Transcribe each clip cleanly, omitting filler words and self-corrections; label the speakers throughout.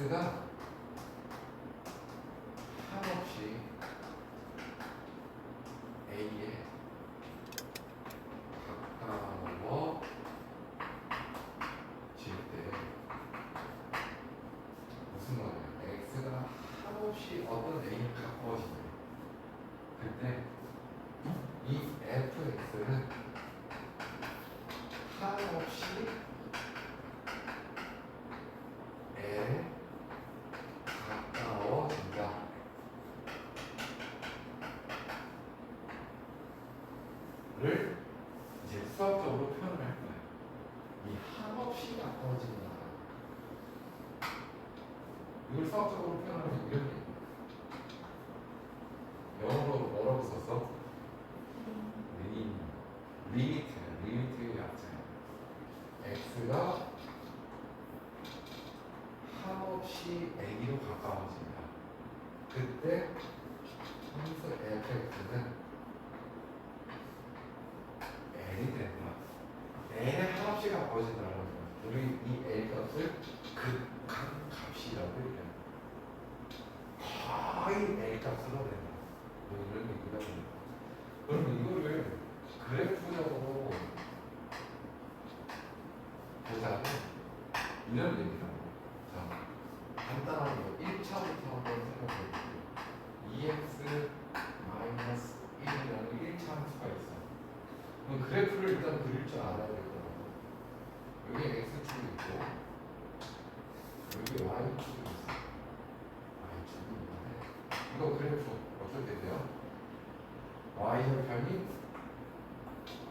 Speaker 1: x가 한없이 a에 가까워질 때 무슨 말이야? x가 한없이 어떤 a에 가까워지냐? 그때 이 fx는 한없이 l에 가까워진다. 를 이제 수학적으로 표현을 할 거야. 이 한없이 가까워진다. 이걸 수학적으로 표현하면 이렇게 영어로 뭐라고 썼어? 리미트의 약자야. x가 한없이 a로 가까워진다. 그때 함수 fx는 l이 된다. l에 한없이 가까워진다는 거야. 우리 이 l 값을 극한 값이라고 얘기합니다. 거의 l 값으로 된다. 뭐 이런 얘기가 됩니다. 그러면 이거를 그래프적으로 보자면 이런 얘기라고. 자, 간단한 거 1차부터 한번 생각해 볼게요. 2x 1이라는 1차 함수가 있어. 그럼 그래프를 일단 그릴 줄 알아야 되거든요. 여기 x축이 있고 여기 y축이 있어. y축이 있는데 이거 그래프 어떻게 돼요? y절편이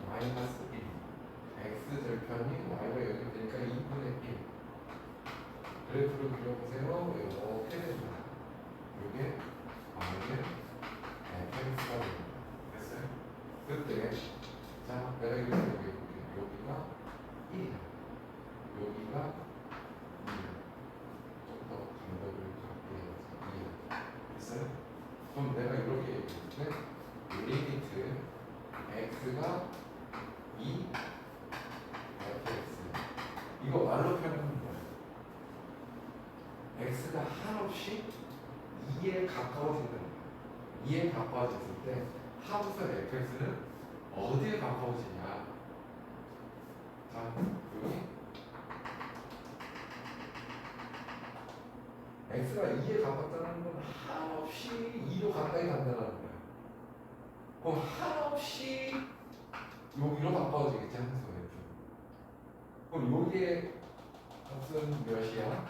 Speaker 1: 마이너스 1, x절편이 y가 여기 되니까 2분의 1. 그래프를 그려보세요. 이렇게 됩니다. 이게 y의 fx가 됩니다. 됐어요? 그때 자, 내가 이렇게 여기볼게요. 여기가 1이야. 여기가 2야. 좀 더 간격을 갖게 해서 2야. 됐어요? 그럼 내가 이렇게 얘기할 때 리미트 x가 2 fx 이거 말로 표현하는 거예요. x가 한없이 2에 가까워진다는 거예요. 2에 가까워졌을 때 함수 fx는 어디에 가까워지냐? 자, 여기 x가 2에 가깝다는 건 한없이 2로 가까이 간다는 거야. 그럼 한없이 여기로 가까워지겠지, 함수 f. 그럼 여기에 값은 몇이야?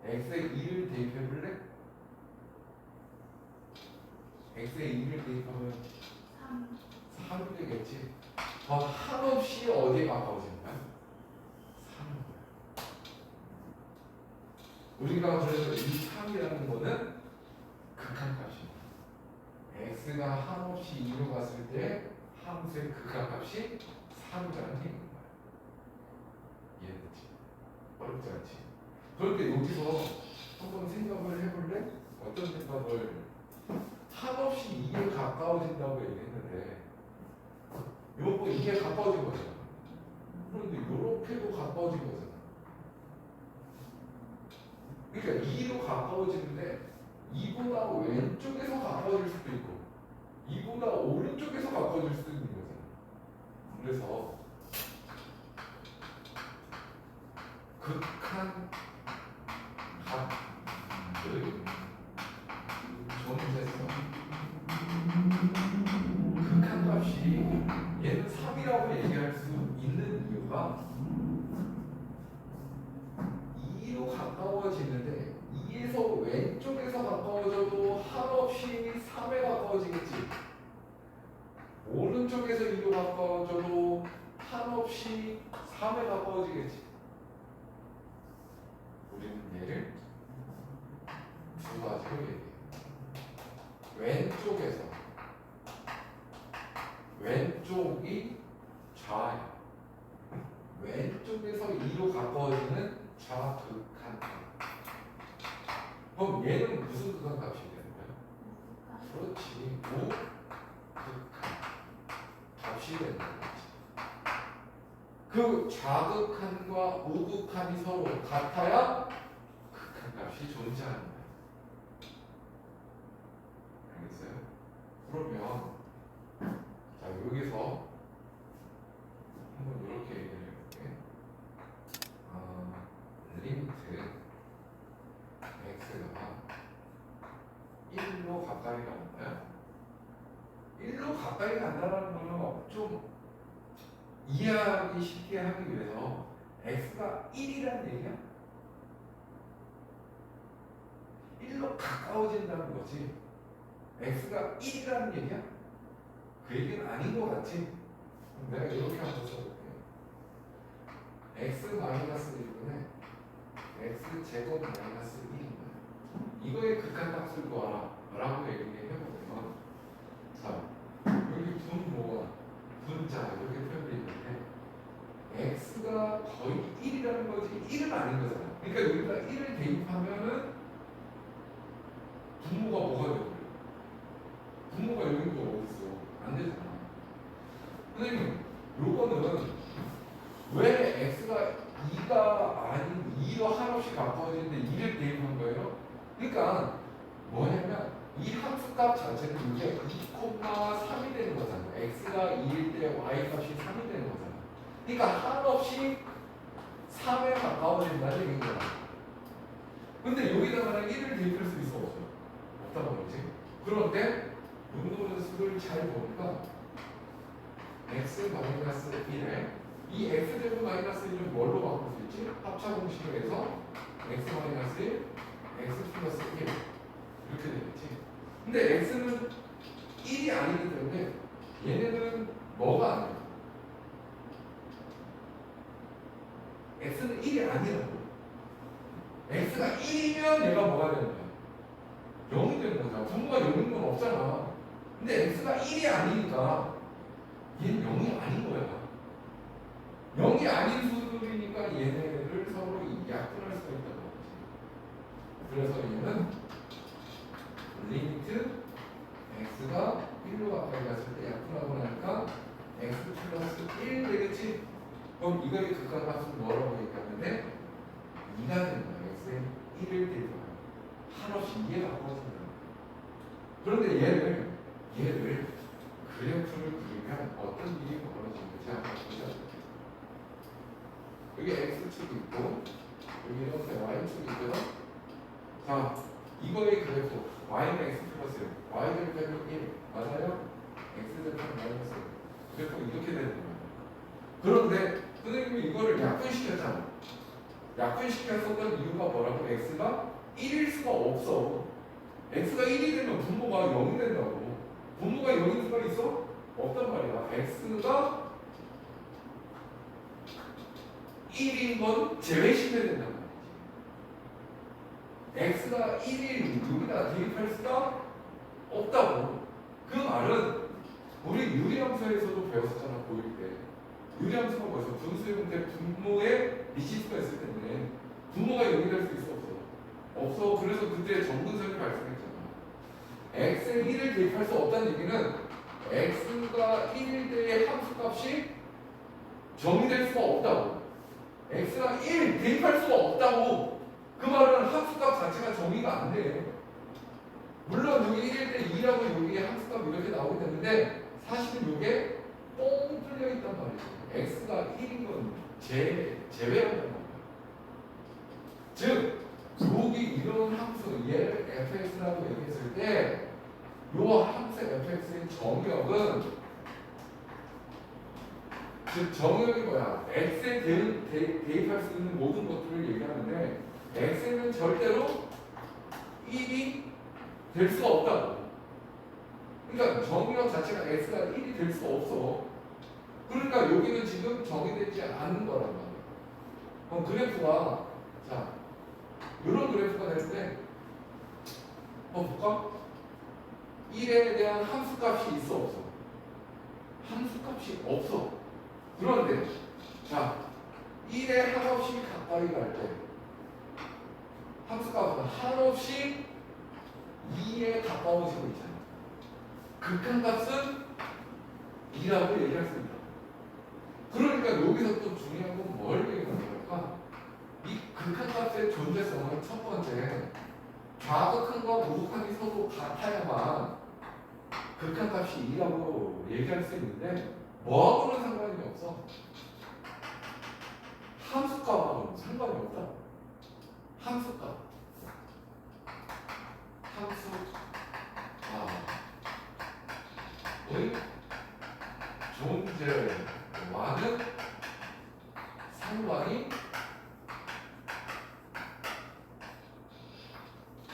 Speaker 1: x에 2를 대입해 볼래? x에 2를 대입하면 3이 되겠지. 한없이 어디에 가까워진다? 3인 거야. 우리가 그래서 이 3이라는 거는 극한값입니다. x가 한없이 2로 갔을 때 함수의 극한값이 3이라는 얘기인 거야. 이해됐지? 어렵지 않지? 그런데 여기서 한번 생각을 해볼래? 어떤 생각을? 한없이 2에 가까워진다고 얘기했는데 요거 2에 가까워진 거잖아. 그런데 요렇게도 가까워진 거잖아. 그러니까 2로 가까워지는데 2보다 왼쪽에서 가까워질 수도 있고 2보다 오른쪽에서 가까워질 수도 있는 거잖아. 그래서 극한 값의 존재성 극한 값이 얘는 3이라고 얘기할 수 있는 이유가 2로 가까워지는데 2에서 왼쪽에서 가까워져도 한없이 3에 가까워지겠지. 오른쪽에서 2로 가까워져도 한없이 3에 가까워지겠지. 우리는 얘를 두 가지로 얘기해요. 왼쪽이 좌야. 왼쪽에서 2로 가까워지는 좌극한 값. 그럼 얘는 무슨 극한 값이 되는 거야? 그렇지. 우극한 값이 되는 거지. 그 좌극한과 우극한이 서로 같아야 극한 값이 값이 존재하는 거예요. 알겠어요? 그러면 자 여기서 한번 이렇게 얘기를 해볼게. 리미트 x가 1로 가까이 가는가요? 1로 가까이 간다는 거는 좀 이해하기 쉽게 하기 위해서 x가 1이라는 얘기야? 1로 가까워진다는 거지. x가 1이라는 얘기야? 그 얘기는 아닌 것 같지? 내가 이렇게 한번 써볼게. x 마이너스 1분에 x 제곱 마이너스 1인 거야. 이거의 극한값을 구하라 라고 얘기해보면, 자 여기 분모가 분자 이렇게 표현되어 있는데 x가 거의 1이라는 거지 1은 아닌 거잖아. 그러니까 여기다 1을 대입하면은 분모가 뭐가 되고, 분모가 여기 또 어디 있어? 안 되잖아. 선생님, 요거는 왜 x가 2가 아닌 2로 한없이 가까워지는데 2를 대입한 거예요? 그러니까 뭐냐면 이 함수값 자체는 이게 2,3이 되는 거잖아. x가 2일 때 y 값이 3이 되는 거잖아. 그러니까 한없이 3에 가까워진다는 얘기인 거야. 근데 여기다가 1을 대입할 수 있어 없어? 없다고 그러지. 그런데 분모수를 잘 보니까 x 마이너스 1에 이 x제곱 마이너스 1은 뭘로 바꿀 수 있지? 합차 공식에서 x 마이너스 1, x 플러스 1 이렇게 되겠지. 근데 x는 1이 아니기 때문에 얘네는 뭐가 아니야? x는 1이 아니라고. x가 1이면 얘가 뭐가 되는 거야? 0이 되는 거잖아. 분모가 0인 건 없잖아. 근데 x가 1이 아니니까 얘는 0이 아닌 거야. 0이 아닌 수들이니까 얘네를 서로 약분할 수가 있다고 하지. 그래서 얘는 리미트 x가 1로 가까이 갔을 때 약분하고 나니까 x 플러스 1 되겠지? 그럼 이거의 극한값은 뭐라고 얘기하는데 2가 되는 거야. x에 1을 대입하면 한없이 2에 가까워진다. 그런데 얘를 그래프를 그리면 어떤 일이 벌어지는지 한번 보자. 여기 x축이 있고 여기 이렇게 y축이 있거든. 자, 이거의 그래프 y는 x 플러스 1, y 대표는 1 맞아요? x 대표는 마이너스 1. 그래프 이렇게 되는 거예요. 그런데 선생님이 이거를 약분시켰잖아. 약분시켰었던 이유가 뭐라고? x가 1일 수가 없어. x가 1이 되면 분모가 0이 된다고. 분모가 0인 수가 있어? 없단 말이야. x가 1인 건 제외시켜야 된단 말이지. x가 1인 여기다 대입할 수가 없다고. 그 말은 우리 유리함수에서도 배웠었잖아. 고일 때. 유리함수가 뭐였어? 분수의 분대 분모에 미시수가 있을 텐데 분모가 0이 될 수 있어 없어? 없어. 그래서 그때 정근선이 발생했잖아. x에 1을 대입할 수 없다는 얘기는 x가 1일 때의 함수값이 정의될 수가 없다고. x가 1 대입할 수가 없다고. 그 말은 함수값 자체가 정의가 안 돼. 물론 여기 1일 때 2라고 여기 함수값 이렇게 나오게 되는데 사실은 이게 뻥 뚫려 있단 말이지. x가 1인 건 제외한단 말이야. 즉 여기 이런 함수 얘를 fx라고 얘기했을 때 요 함수 fx의 정의역은, 즉 정의역이 뭐야? x에 대입할 수 있는 모든 것들을 얘기하는데 x는 절대로 1이 될 수가 없다고. 그러니까 정의역 자체가 x가 1이 될 수가 없어. 그러니까 여기는 지금 정의되지 않는 거란 말이야. 그럼 그래프가 자 이런 그래프가 되는데 볼까? 1에 대한 함수값이 있어 없어? 함수값이 없어. 그런데 자 1에 한없이 가까이 갈 때 함수값은 한없이 2에 가까워지고 있잖아. 극한값은 2라고 얘기할 수 있다. 그러니까 여기서 또 중요한 건 뭘 얘기하는 걸까? 이 극한값에 극한값의 존재성은 첫 번째, 좌극한과 우극한이 서로 같아야만 극한값이 2라고 얘기할 수 있는데 뭐하고는 상관이 없어. 함수값하고는 상관이 없다. 함수값. 함수값의 존재와는 상관이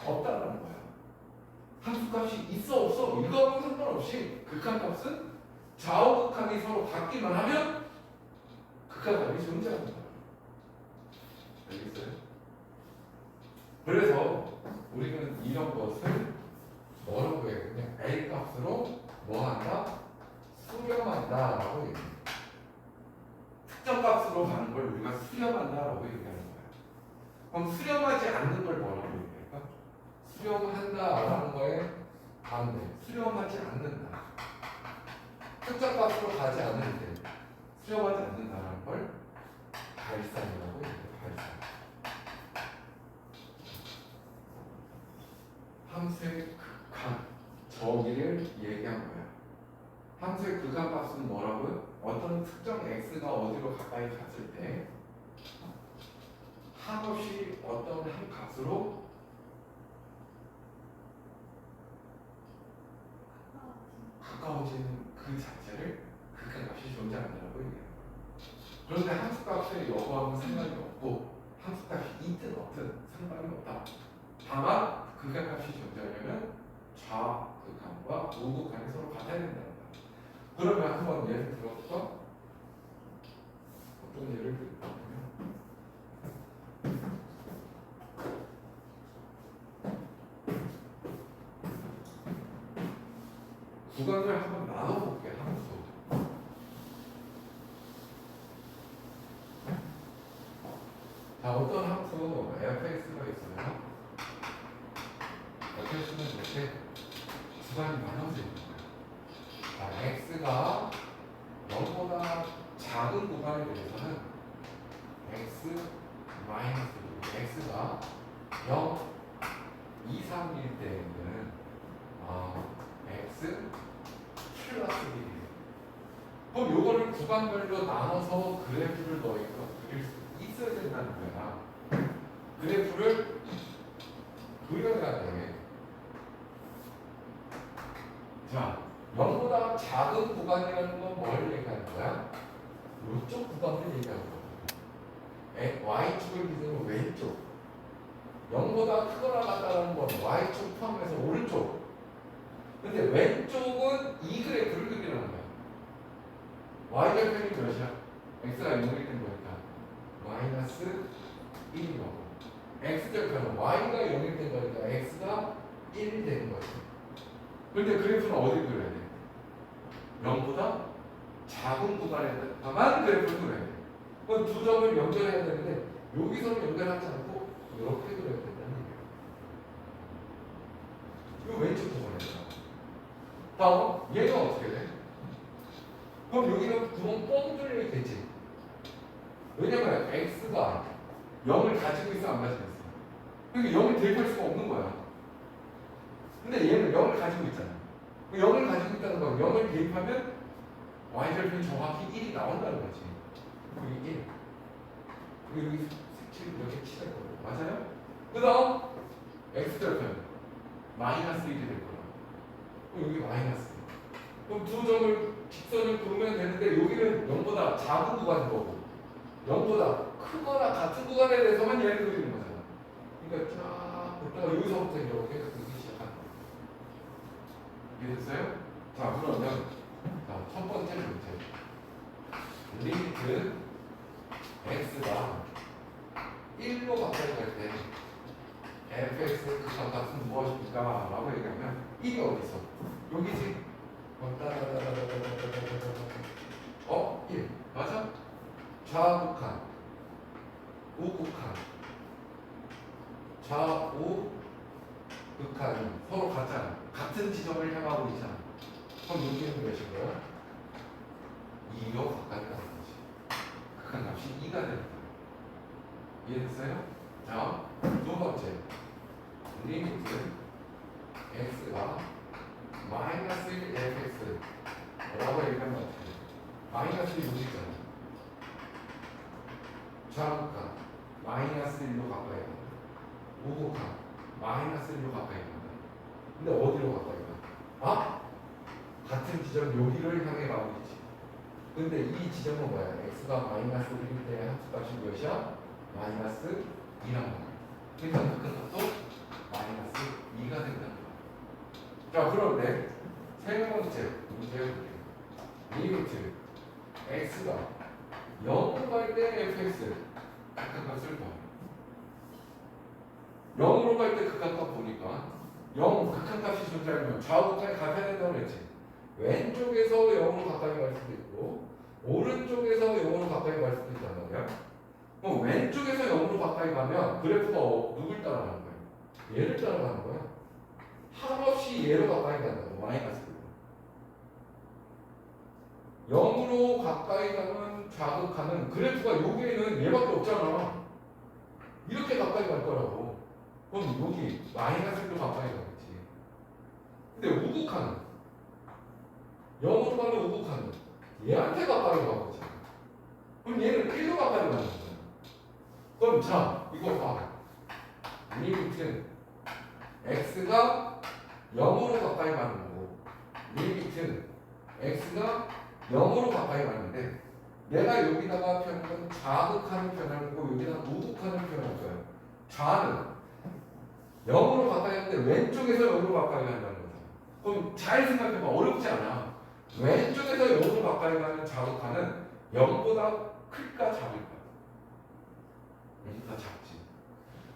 Speaker 1: 없다라는 거야. 함수값이 있어 없어 이거하고는 상관없이 극한값은 좌우극한이 서로 같기만 하면 극한값이 존재하는 거야. 알겠어요? 그래서 우리는 이런 것을 뭐라고 해요? 그냥 A 값으로 뭐 한다? 수렴한다 라고 얘기해요. 특정 값으로 가는 걸 우리가 수렴한다 라고 얘기하는 거야. 그럼 수렴하지 않는 걸 뭐라고 얘기할까? 수렴한다 라는 거에 반대, 수렴하지 않는다. 특정 값으로 가지 않을 때 수렴하지 않는다라는 걸 발산이라고 얘기해요. 발산. 함수의 극한, 저기를 얘기한 거야. 함수의 극한 값은 뭐라고요? 어떤 특정 x가 어디로 가까이 갔을 때 한없이 어떤 한 값으로 가까워지는 그 자체를 극한 값이 존재한다고 얘기해요. 그런데 함수 값의 여부하고는 상관이 없고 함수 값이 있든 없든 상관이 없다. 다만 극한 값이 존재하려면 좌극한과 우극한이 서로 같아야 된다는 거야. 그러면 한번 예를 들어볼까? 어떤 예를 들어보면 구간을 한번 나눠볼게. 함수 자, 어떤 함수 fx가 있어요. fx는 이렇게 구간이 나눠져 있는 거예요. 자, x가 0보다 작은 구간에 대해서는 x 마이너스 x가 0 이상일 때에는 x 플러스 1이에요. 그럼 요거를 구간별로 나눠서 그래프를 너희가 그릴 수 있어야 된다는 거야. 그래프를 그려야 돼. 자, 0보다 작은 구간이라는 건 뭘 얘기하는 거야? 이쪽 구간을 얘기하는 거야. y축을 기준으로 왼쪽. 0보다 크거나 같다는 건 y축 포함해서 오른쪽. 근데 왼쪽은 이 그래프를 그리는 거야. y절편이 몇이야? x가 0이 된 거니까 마이너스 1이 나고 x절편은 y가 0이 된 거니까 x가 1이 되는 거지. 근데 그래프는 어디 그려야 돼? 0보다 작은 구간에다만 그래프를 그려야 돼. 그럼 두 점을 연결해야 되는데 여기서는 연결하지 않고 이렇게 그려야 된다는 얘기야. 이거 왼쪽 구간이잖아. 다음 얘가 어떻게 돼? 그럼 여기는 구멍 뻥 뚫려 있겠지. 왜냐면 x가 0을 가지고 있어 안 가지고 있어? 그러니까 0을 대입할 수가 없는 거야. 근데 얘는 0을 가지고 있잖아. 0을 가지고 있다는 건 0을 대입하면 y절편이 정확히 1이 나온다는 거지. 여기 1. 그리고 여기 색칠 이렇게 칠할 거예요. 맞아요? 그 다음 x절편 마이너스 1이 될 거야. 그럼 여기 마이너스. 그럼 두 점을 직선을 그으면 되는데 여기는 0보다 작은 구간인 거고 0보다 크거나 같은 구간에 대해서만 얘를 그리는 거잖아. 그러니까 쫙 보다가 여기서부터 이렇게 그리기 시작하는 거야. 이해됐어요? 자, 그러면 첫 번째 문제. 리미트 x가 1로 가까이 갈 때 fx의 극한값은 무엇입니까? 라고 얘기하면 1이 어디서? 여기지? 1 맞아? 좌극한 우극한 좌우 극한이 서로 같잖아. 같은 지점을 향하고 있잖아. 그럼 여기는 몇인 거야? 2로 가까이 가는 거지. 극한값이 2가 되는 거야. 이해됐어요? 자, 두 번째 리미트 x가 마이너스 1 fx 라고 얘기하면 어떻게 돼? 마이너스 1 무식잖아. 좌극한 마이너스 1로 가까이 간다. 우극한 마이너스 1로 가까이 간다. 근데 어디로 가까이 가? 아? 같은 지점 여기를 향해 가고 있지. 근데 이 지점은 뭐야? x가 마이너스 1일 때 함수값이 몇이야? 마이너스 2란 말이야. 그러니까 그 값도 마이너스 2가 된다는 거야. 자, 그런데 세 번째 문제 볼게요. 리미트 x가 0으로 갈 때 fx 극한값을 봐. 0으로 갈 때 극한값 보니까 0 극한값이 존재하면 좌우극한이 같아야 된다고 그랬지. 왼쪽에서 0으로 가까이 갈 수도 있고 오른쪽에서 0으로 가까이 갈 수도 있단 말이야. 그럼 왼쪽에서 0으로 가까이 가면 그래프가 누굴 따라가는 거야? 얘를 따라가는 거야. 한없이 얘로 가까이 간다고. 마이너스로 0으로 가까이 가면 좌극하는 그래프가 여기에는 얘밖에 없잖아. 이렇게 가까이 갈 거라고. 그럼 여기 마이너스로 가까이 가겠지. 근데 우극하는 0으로 가면 우극하는 얘한테 가까이 가겠지. 그럼 얘는 1로 가까이 가는 거야. 그럼 자, 이거 봐. 리미트 x가 0으로 가까이 가는 거고 리미트 x가 0으로 가까이 가는데 내가 여기다가 표현한 건 좌극하는 표현을 하고 여기다가 우극하는 표현을 써요. 좌는 0으로 가까이 가는데 왼쪽에서 0으로 가까이 간다는 거죠. 그럼 잘 생각해봐. 어렵지 않아. 왼쪽에서 0으로 가까이 가는 좌극하는 0보다 클까 작을까? 0보다 작지.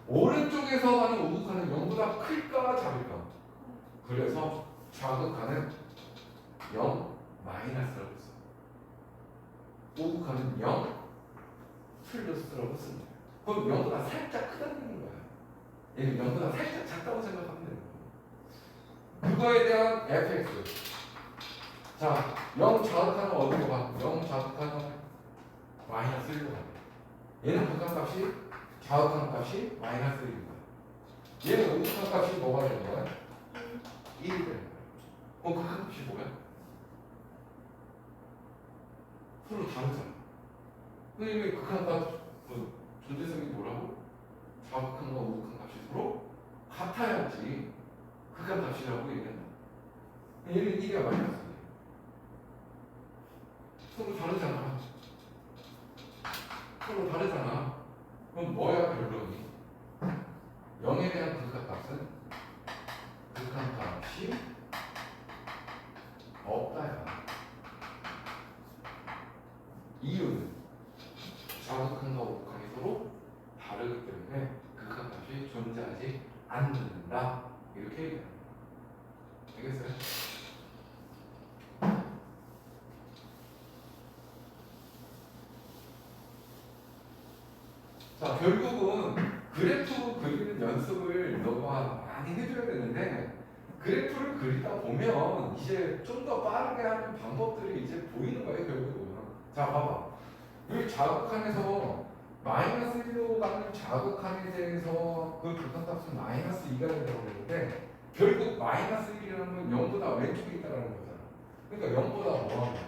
Speaker 1: 오른쪽에서 가는 우극하는 0보다 클까 작을까? 그래서 좌극하는 0 마이너스라고 써. 우극하는 0 플러스라고 씁니다. 그럼 0보다 살짝 크다는 거야. 얘는 0보다 살짝 작다고 생각하면 되는 거야. 그거에 대한 fx. 자, 0 좌극하는 어디로 가? 0 좌극하는 마이너스 1로 가. 얘는 극한값이 좌극한 값이 마이너스 1인 거야. 얘는 우극한 값이 뭐가 되는 거야? 1이 되는 거야. 그럼 극한값이 뭐야? 서로 다르잖아. 근데 왜 극한값 존재성이 뭐라고? 좌극한과 우극한 값이 서로 같아야지 극한값이라고 얘기한다. 얘는 1이야 마이너스 1. 서로 다르잖아. 서로 다르잖아. 그럼 뭐야 결론이? 0에 대한 극한값은 극한값이 없다야. 이유는 좌극한과 우극한이 서로 다르기 때문에 극한값이 존재하지 않는다. 이렇게 얘기합니다. 알겠어요? 자, 결국은 그래프 그리는 연습을 너가 많이 해줘야 되는데 그래프를 그리다 보면 이제 좀 더 빠르게 하는 방법들이 이제 보이는 거예요, 결국은. 자, 봐봐. 여기 좌극한에서 마이너스 1로 가는 좌극한에 대해서 그 극한값은 마이너스 2가 된다고 그랬는데 결국 마이너스 1이라는 건 0보다 왼쪽에 있다는 거잖아. 그러니까 0보다 뭐하냐?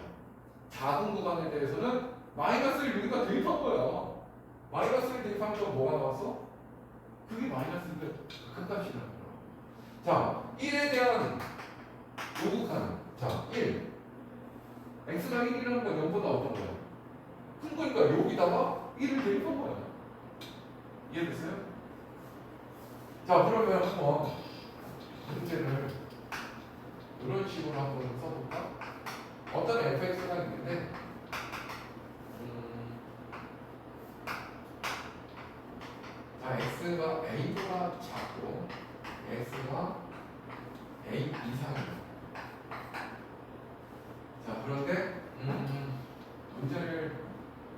Speaker 1: 작은 구간에 대해서는 마이너스 1 여기가 대입한 거야. 마이너스 1 대입하면 뭐가 나왔어? 그게 마이너스 1의 극한값이라는 거야. 자, 1에 대한 우극한. 자, 1. x가 1이라는 건 0보다 어떤 거야? 큰 거니까 여기다가 1을 대입한 거야. 이해됐어요? 자, 그러면 한번 문제를 이런 식으로 한번 써볼까? 어떤 fx가 있는데 자, x가 a보다 작고 x가 a 이상이에요. 자, 그런데 문제를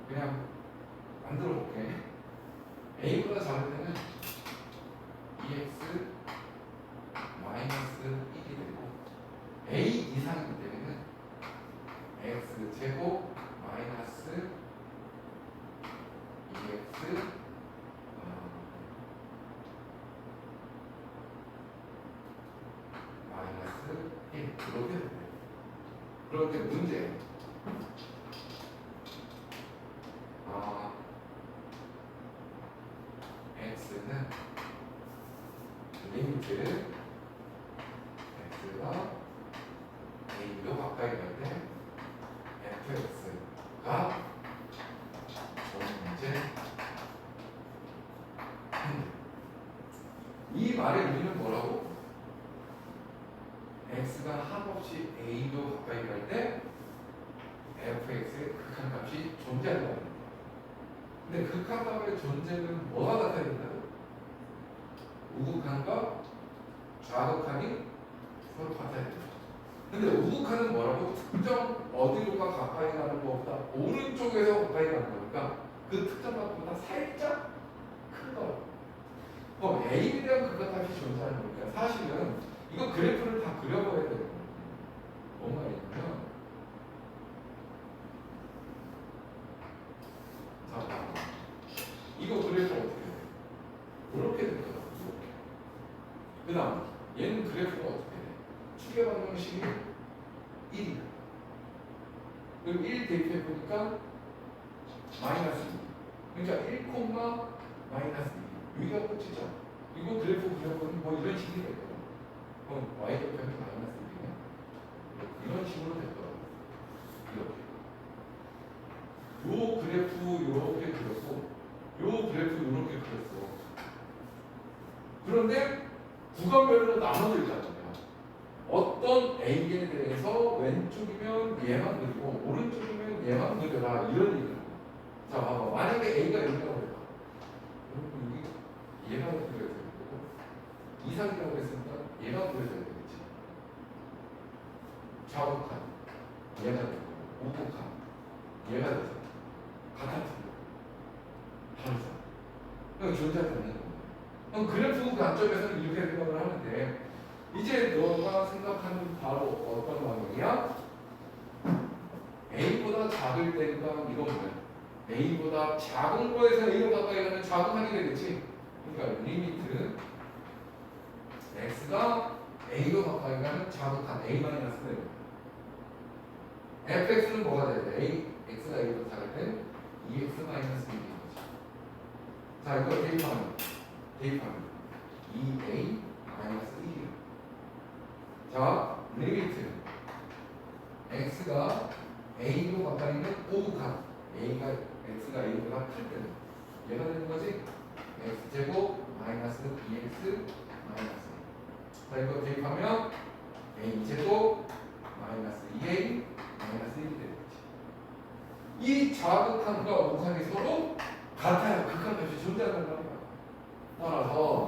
Speaker 1: 그냥 만들어 볼게. a보다 작을 때는 2x 마이너스 1이 되고 a 이상이기 때문에 x 제곱 마이너스 2x 그럴 때 문제. x는 리미트 x가 a로 가까이 갈 때 fx가 문제. 이 말의 의미는 뭐라고? x가 한없이 a로 가까이 갈 때 fx의 극한값이 존재한다는 거예요. 근데 극한값의 존재는 뭐가 같아야 된다고? 우극한과 좌극한이 서로 같아야 된다. 근데 우극한은 뭐라고? 특정 어디로가 가까이 가는 것보다 오른쪽에서 가까이 가는 거니까 그 특정 값보다 살짝 큰 거. 그럼 A에 대한 극한값이 존재하는 거니까 사실은 이거 그래프를 다 그려봐야 되는 거예요. 뭔 말이냐면 자, 이거 그래프 어떻게 돼? 이렇게 되더라고. 이렇게. 그 다음 얘는 그래프가 어떻게 돼? 추계 방정식이 1이야. 그럼 1 대입해보니까 마이너스 2. 그러니까 1, 마이너스 2. 여기가 끝이죠. 이거 그래프 그려보면 뭐 이런 식이 될 거야. 그럼 y좌표는 마이너스 1이네. 이런 식으로 될 거야. 이렇게. 요 그래프 이렇게 그렸고 요 그래프 이렇게 그렸어. 그런데 구간별로 나눠져 있잖아요. 어떤 A에 대해서 왼쪽이면 얘만 그리고 오른쪽이면 얘만 그려라 이런 얘기예요. 자 봐봐. 만약에 A가 여기라고 해봐. 여러분 여기 얘가 그려야 되는 거고 이상이라고 했으니까 얘가 그려야 되겠지. 좌우칸 얘가 되고 우극칸 얘가 돼서 같은 다르잖아. 그러니까 존재하지 않는 거야. 그럼 그래프 관점에서는 이렇게 생각을 하는데 이제 너가 생각하는 바로 어떤 방향이야? A보다 작을 때가 이건 뭐야? A보다 작은 거에서 A로 가까이 가면 좌극한이 되겠지? 그러니까 리미트 X가 A로 가까이 가면 좌극한 A-는 fx는 뭐가 돼야 돼? A, X가 A보다 작을 땐 2x-1이 되는 거지. 자 이거 대입하면 2a-1이야. 자 리미트 x가 a로 가까이 있는 오극한 x가 a보다 클 때는 얘가 되는 거지. x제곱 마이너스 2x 마이너스. 자 이거 대입하면 a제곱 마이너스 2a 마이너스 1이 되는 거지. 이 좌극한과 우극한이 서로 같아요. 극한값이 존재한다는 거야. 따라서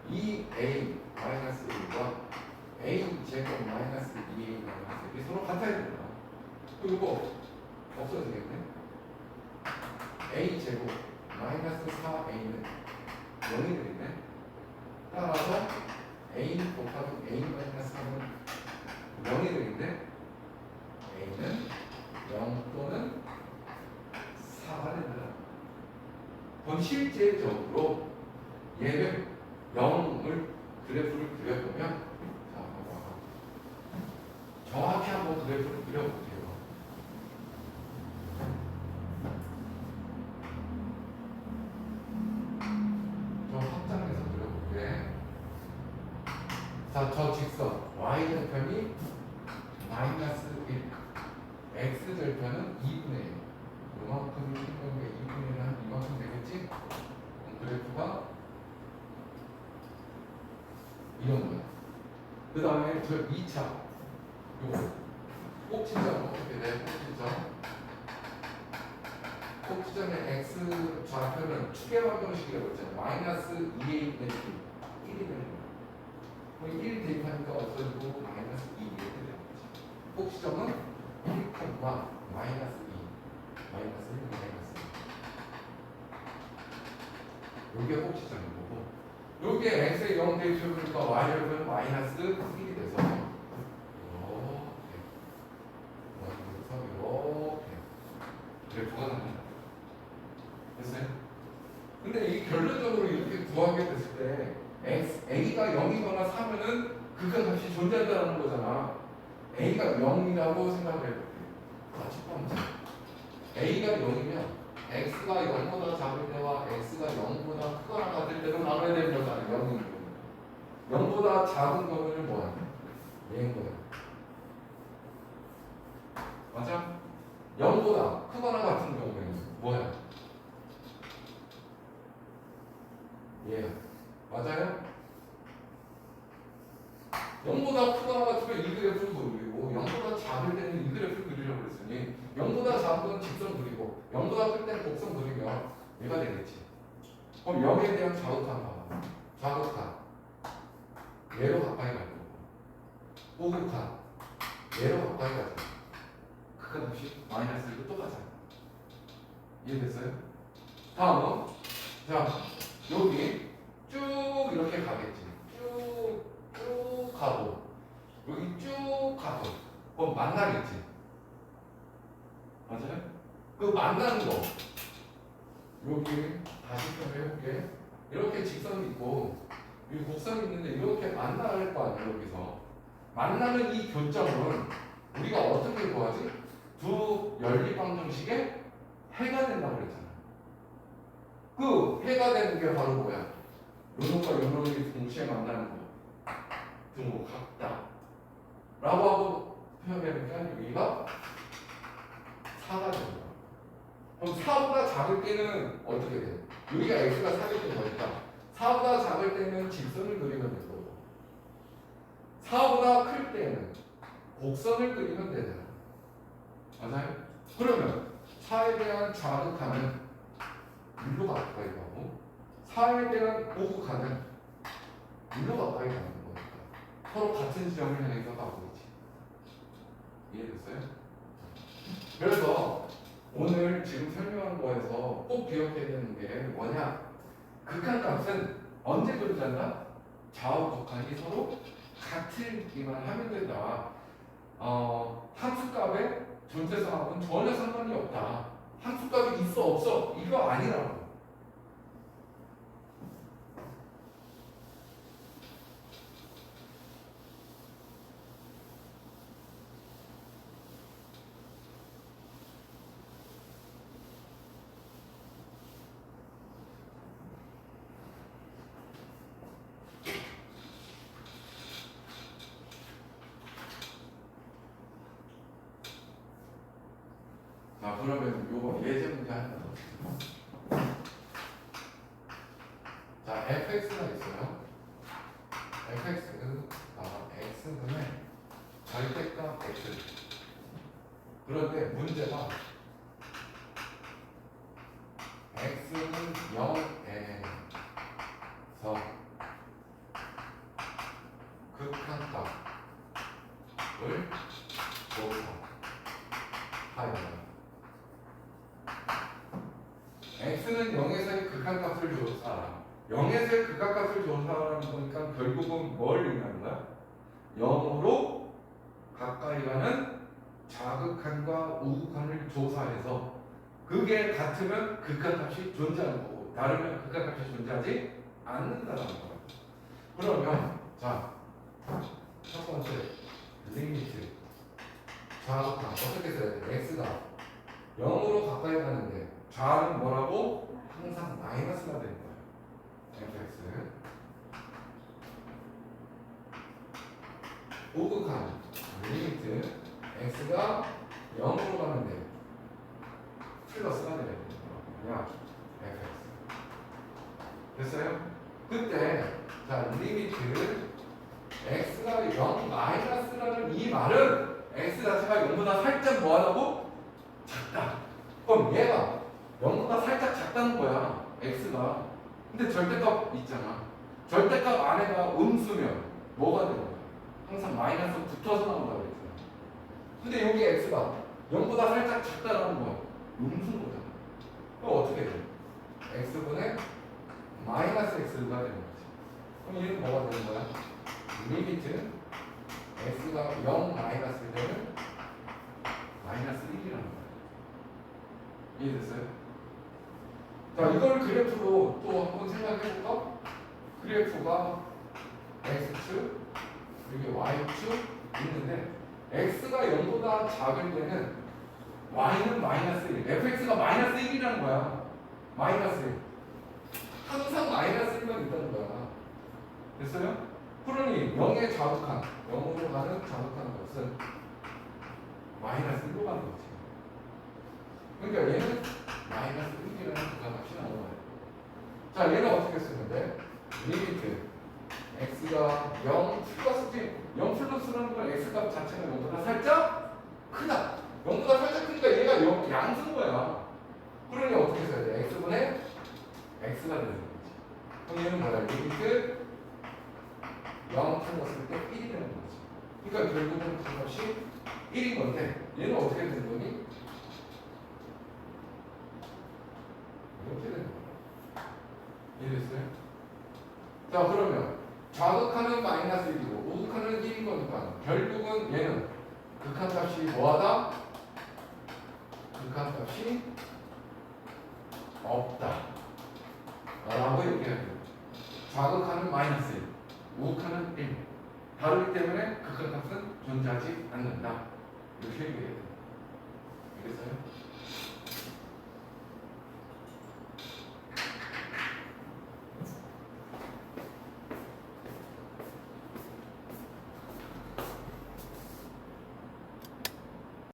Speaker 1: 이 a 마이너스 1과 a 제곱 마이너스 2a 마이너스 1이 서로 같아야 된다. 그리고 없어지겠네. a 제곱 마이너스 4a는 0이 되겠네. 따라서 a 곱하기 a 마이너스 3은 0이 되겠네. a는 0 또는 4가 된다. 그럼 실제적으로 얘를 0을 그래프를 그려보면 자, 봐봐. 정확히 한번 그래프를 그려볼게요. 좀 확장해서 그려볼게. 자, 저 직선 y절편이 마이너스 1 x절편은 2분의 1 이만큼이 생각해 2분의 1은 한 이만큼 되겠지? 그래프가 이런 거야. 그 다음에 저 2차 요거 꼭지점 어떻게 돼? 꼭지점의 x 좌표는 추계 방정식이라고 했잖아. 마이너스 2a 분의 1이 되는 거야. 그럼 1 대입하니까 없어지고 마이너스 2a 되는 거지. 꼭지점은 1, 마이너스 2 마이너스 1, 마이너스 2 요게 꼭지점인 거고 요게 x에 0 대입해보니까 y절편은 마이너스 1이 돼서 이렇게 그래프가 나옵니다. 됐어요? 근데 이 결론적으로 이렇게 구하게 됐을 때 a가 0이거나 3면은 극한값이 존재한다는 거잖아. A가 0이라고 생각을 해볼게요. 자, 첫 번째. A가 0이면 X가 0보다 작을 때와 X가 0보다 크거나 같을 때로 나눠야 되는 거잖아요. 0이 0보다 작은 거는 뭐야? 얘인 거야. 맞아? 0보다 크거나 같은 경우에는 뭐야? 얘야. 맞아요? 0보다 크거나 같으면 이 그래프를 그리고 0보다 작을 때는 이 그래프를 그리려고 그랬으니 0보다 작은 건 직선 그리고 0보다 클 때는 곡선 그리면 얘가 되겠지. 그럼 0에 대한 좌극한 봐봐. 좌극한 얘로 가까이 갈 거고 우극한 얘로 가까이 가자. 그건 없이 마이너스 1도 또 가자. 이해됐어요? 다음은 자 여기 쭉 이렇게 가겠지. 쭉 가고 여기 쭉 가고 그럼 만나겠지. 맞아요? 그 만나는 거 여기 다시 좀 해볼게. 이렇게 직선이 있고 여기 곡선이 있는데 이렇게 만날 거 아니야. 여기서 만나는 이 교점은 우리가 어떻게 구하지? 두 연립방정식의 해가 된다고 그랬잖아. 그 해가 되는 게 바로 뭐야? 요 놈과 요 놈이 동시에 만나는 거 등호 같다 라고 하고 표현해보니까 여기가 4가 되는 거야. 그럼 4보다 작을 때는 어떻게 돼? 여기가 x가 4가 되는 거니까 4보다 작을 때는 직선을 그리면 될 거고 4보다 클 때는 곡선을 그리면 되잖아. 맞아요? 그러면 4에 대한 좌극하는 1로 가까이 가고 4에 대한 우극하는 1로 가까이 가는 거니까 서로 같은 지점을 향해서 가고 있지. 이해됐어요? 그래서 오늘 지금 설명한 거에서 꼭 기억해야 되는 게 뭐냐? 극한값은 언제 존재한다? 좌우 극한이 서로 같을기만 하면 된다. 함수값의 존재성하고는 전혀 상관이 없다. 함수값이 있어 없어 이거 아니라고. 자, 그러면 요거 예제 문제 하나 더. 자, fx가 있어요. x분의 절대값 x. 그런데 문제가 x는 0에서 극한값을 조사하여 x는 0에서의 극한값을 조사하라. 0에서의 극한값을 조사하라는 거니까 결국은 뭘 의미하는 거야? 0으로 가까이 가는 좌극한과 우극한을 조사해서 그게 같으면 극한값이 존재하는 거고 다르면 극한값이 존재하지 않는다는 거야. 그러면 자, 첫 번째 리미트 좌극한 어떻게 써야 돼? x가 0으로 가까이 가는데 좌는 뭐라고? 항상 마이너스가 되는 거예요. fx 우극한 리미트 x가 0으로 가는데 플러스가 되는 거야. fx 됐어요? 그때 자 리미트 x가 0 마이너스라는 이 말은 x 자체가 0보다 살짝 뭐하다고? 작다. 그럼 얘가 0보다 살짝 작다는 거야. x가. 근데 절대값 있잖아. 절대값 안에가 음수면 뭐가 되는 거야? 항상 마이너스 붙어서 나온다고 그랬잖아. 근데 여기 x가 0보다 살짝 작다라는 거야. 음수인 거잖아. 그럼 어떻게 돼? x분의 마이너스 x가 되는 거지. 그럼 얘는 뭐가 되는 거야? 리미트 x가 0 마이너스 되면 마이너스 1이라는 거야. 이해됐어요? 자, 이걸 그래프로 또 한번 생각해볼까? 그래프가 x축, 여기 y축 있는데 x가 0보다 작을 때는 y는 마이너스 1, fx가 마이너스 1이라는 거야. 마이너스 1. 항상 마이너스 1만 있다는 거야. 됐어요? 그러니 0의 자극한, 0으로 가는 자극하는 것은 마이너스 1로 가는 거지. 그러니까 얘는 마이너스 1이라는 부가값이 나오는 거예요. 자, 얘는 어떻게 쓰면 돼? 리미트 x가 0 플러스 0 플러스라는 건 x값 자체가 0보다 살짝 크다. 0보다 살짝 크니까 얘가 0 양수인 거야. 그러니 어떻게 써야 돼? x분의 x가 되는 거지. 그럼 얘는 뭐야? 리미트 0 플러스 때 1이 되는 거지. 그러니까 결국은 그 값이 1인 건데 얘는 어떻게 되는 거니? 이렇게 되는 거야. 이해됐어요? 자, 그러면 자극하는 마이너스 1이고 우극하는 1인 거니까 결국은 얘는 극한값이 뭐하다? 극한값이 없다 라고 얘기해야 돼요. 자극하는 마이너스 1, 우극하는 1 다르기 때문에 극한값은 존재하지 않는다 이렇게 얘기해야 돼요.